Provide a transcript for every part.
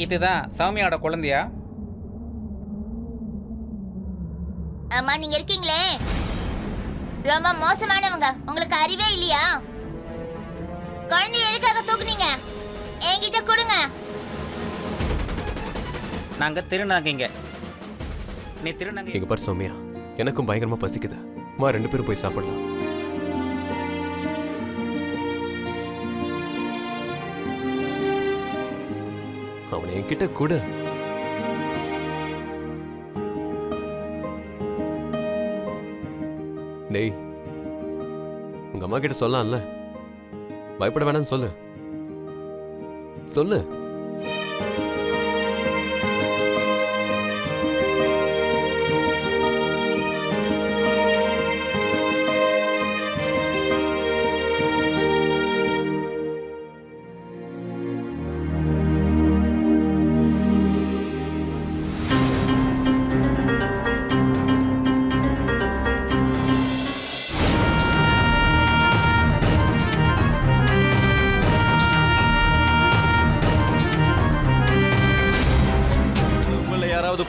இதுதான் சௌமியாவோட குழந்தையா? அம்மா நீங்க இருக்கீங்களே, ரொம்ப மோசமானவங்க. உங்களுக்கு அறிவே இல்லையா? குழந்தைய எதுக்காக தூக்குனீங்க? என்கிட்ட கொடுங்க. நாங்க திருநாங்க. நீ திருநாங்க. எங்க பாரு சௌமியா, எனக்கும் பயங்கரமா பசிக்குது. வா 2 பேரும் போய் சாப்பிடலாம். அவனை என்கிட்ட கூட. டேய், உங்க அம்மா கிட்ட சொல்லலாம்ல, பயப்பட வேணாம்னு சொல்லு. சொல்லு.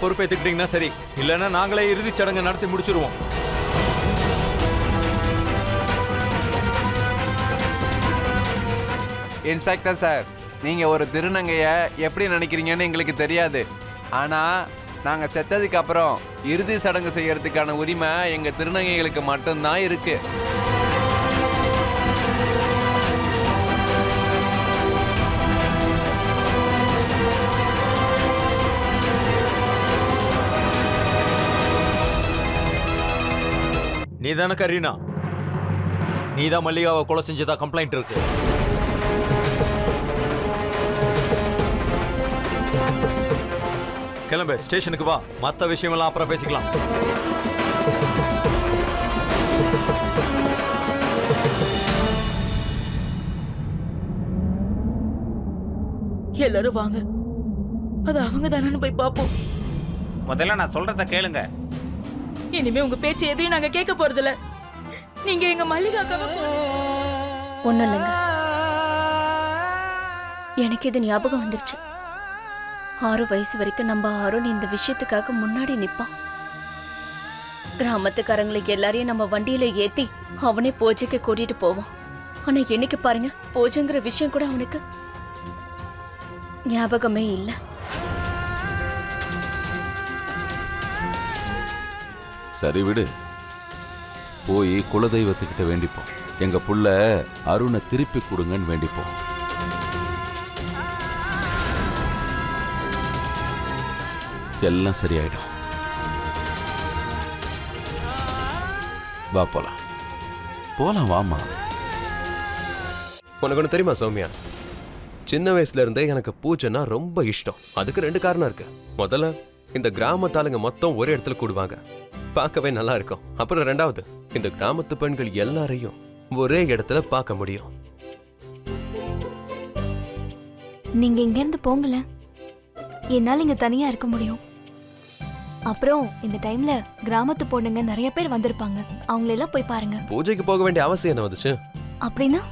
பொறுப்பேற்றுக்கிட்டீங்கன்னா சரி, இல்லைன்னா நாங்களே இறுதிச் சடங்கு நடத்தி முடிச்சிருவோம். இன்ஸ்பெக்டர் சார், நீங்க ஒரு திருநங்கைய எப்படி நினைக்கிறீங்கன்னு எங்களுக்கு தெரியாது. ஆனா நாங்க செத்ததுக்கு அப்புறம் இறுதி சடங்கு செய்யறதுக்கான உரிமை எங்க திருநங்கைகளுக்கு மட்டும்தான் இருக்கு. நீதான கரீனா? நீதான் மல்லிகாவை கொலை செஞ்சதா கம்ப்ளைண்ட் இருக்கு. கிளம்பு, ஸ்டேஷனுக்கு வா. மற்ற விஷயமெல்லாம் அப்புறம் பேசிக்கலாம். எல்லாரும் வாங்க, அது அவங்க தானு போய் பாப்போம். முதல்ல நான் சொல்றத கேளுங்க. இனிமே உங்க பேச்சு எதையும் நாங்க கேட்க போறதில்ல. நீங்க எங்க மல்லிகாக்காக ஒண்ணும் இல்லைங்க, எனக்கு இது ஞாபகம் வந்துருச்சு. 6 வயசு வரைக்கும் நம்ம அருண் இந்த விஷயத்துக்காக முன்னாடி நிப்பான். கிராமத்துக்காரங்களுக்கு எல்லாரையும் நம்ம வண்டியில ஏத்தி அவனே பூஜைக்கு கூட்டிட்டு போவான். ஆனா இன்னைக்கு பாருங்க, பூஜைங்கிற விஷயம் கூட அவனுக்கு ஞாபகமே இல்லை. சரி விடு, போய் குலதெய்வத்துக்கிட்ட வேண்டிப்போம். எங்க புள்ள அருணை திருப்பி கொடுங்கன்னு வேண்டிப்போம். எல்லாம் சரியாயிடும். வா போலாம். போலாம் வாமா. உனக்கு ஒன்று தெரியுமா சௌமியா, சின்ன வயசுல இருந்தே எனக்கு பூஜைன்னா ரொம்ப இஷ்டம். அதுக்கு 2 காரணம் இருக்கு. முதல்ல, இந்த கிராமத்தாளுங்க மொத்தம் ஒரே இடத்துல கூடுவாங்க, பார்க்கவே நல்லா இருக்கும். அப்புறம் 2வது, இந்த கிராமத்து பெண்கள் எல்லாரையும் ஒரே இடத்துல பார்க்க முடியும். நீங்க இங்க இருந்து போங்கல, என்னால இங்க தனியா இருக்க முடியும். அப்புறம் இந்த டைம்ல கிராமத்து பொண்ணுங்க நிறைய பேர் வந்திருப்பாங்க, அவங்களெல்லாம் போய் பாருங்க. பூஜைக்கு போக வேண்டிய அவசியம் என்ன வந்துச்சு? அப்படின்னா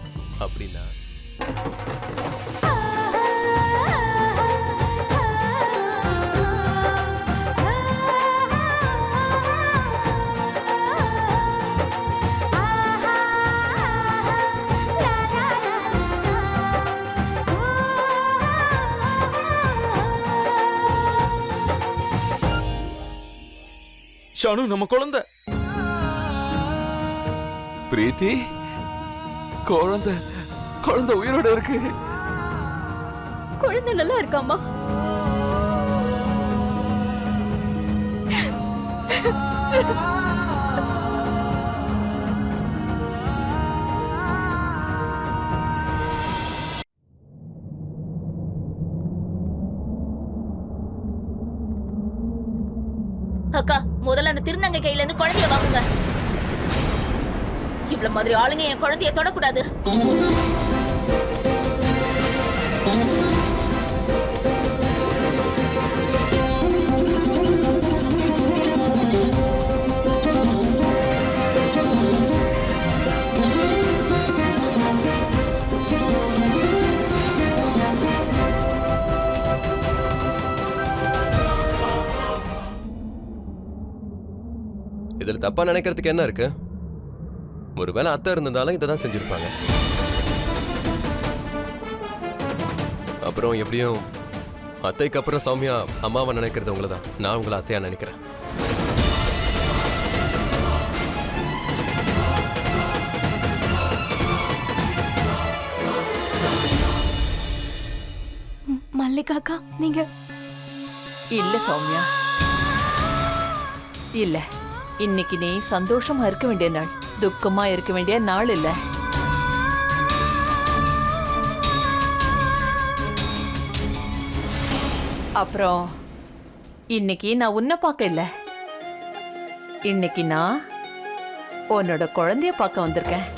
ஷானு, நம்ம குழந்தை. பிரீத்தி, குழந்தை குழந்தை உயிரோட இருக்கு. குழந்தை நல்லா இருக்காமா? அக்கா, முதல்ல அந்த திருநங்கை கையில இருந்து குழந்தைய வாங்குங்க. இவ்வளவு மாதிரி ஆளுங்க என் குழந்தைய தொடக்கூடாது. இதுல தப்பா நினைக்கிறதுக்கு என்ன இருக்கு? ஒருவேளை அத்தை இருந்ததாலும் இதை தான் செஞ்சிருப்பாங்க. அப்புறம் எப்படியும் அத்தைக்கு அப்புறம் சௌமியா அம்மாவை நினைக்கிறது உங்களை தான். நான் உங்களை அத்தையா நினைக்கிறேன். மல்லிகாக்கா நீங்க இல்ல சௌமியா, இல்ல. இன்னைக்கு நீ சந்தோஷமா இருக்க வேண்டிய நாள், துக்கமா இருக்க வேண்டிய நாள் இல்ல. அப்புறம் இன்னைக்கு நான் உன்னை பார்க்க இல்ல, இன்னைக்கு நான் உன்னோட குழந்தைய பார்க்க வந்திருக்கேன்.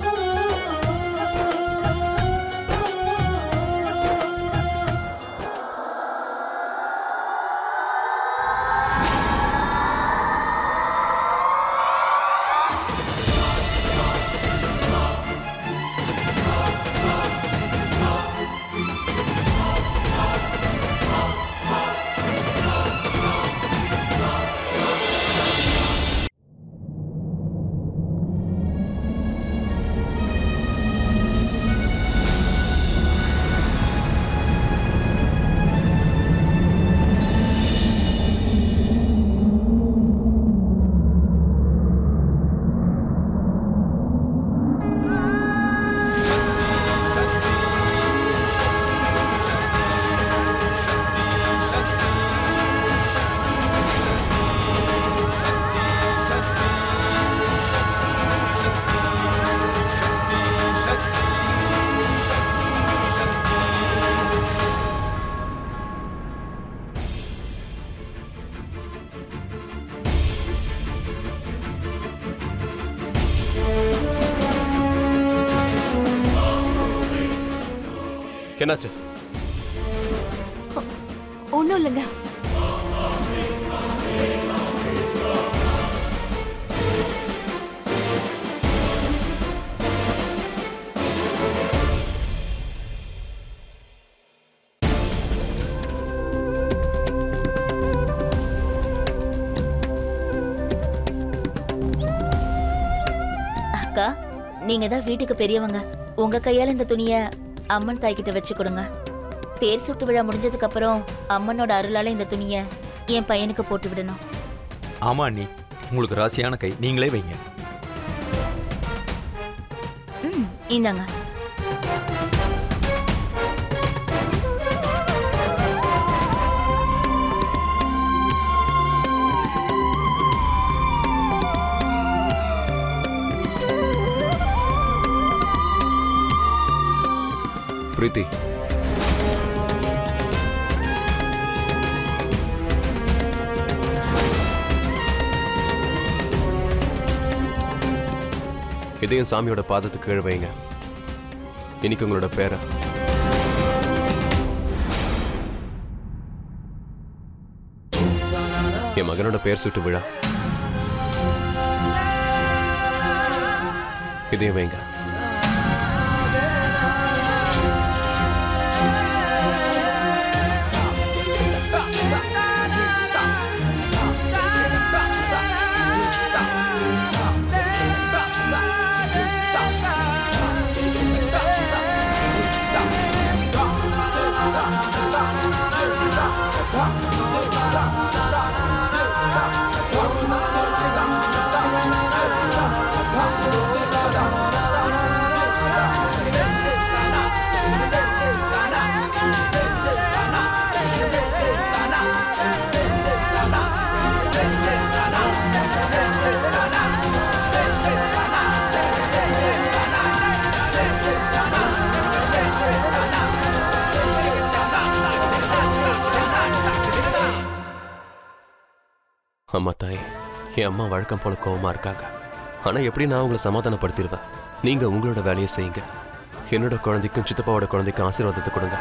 என்னாச்சு? ஒன்றும் இல்லைங்க. அக்கா, நீங்க தான் வீட்டுக்கு பெரியவங்க. உங்க கையால இந்த துணிய அம்மன் தாய்கிட்ட வச்சு கொடுங்க. பேர் சுட்டு விழா முடிஞ்சதுக்கு அப்புறம் அம்மனோட அருளால இந்த துணிய என் பையனுக்கு போட்டு விடணும். ஆமா அண்ணி, உங்களுக்கு ராசியான கை, நீங்களே வைங்க. இந்தாங்க. பிரீத்தி, இதையும் சாமியோட பாதத்துக்கு கீழே வைங்க. இன்னைக்கு உங்களோட பேரை என் மகனோட பேர் சுட்டு விழா, இதையும் வைங்க. அம்மா தாய், என் அம்மா வழக்கம் போல கோவமா இருக்காங்க. ஆனா எப்படி நான் உங்களை சமாதானப்படுத்திடுவேன். நீங்க உங்களோட வேலையை செய்யுங்க. என்னோட குழந்தைக்கும் சித்தப்பாவோட குழந்தைக்கும் ஆசீர்வாதத்தை கொடுங்க.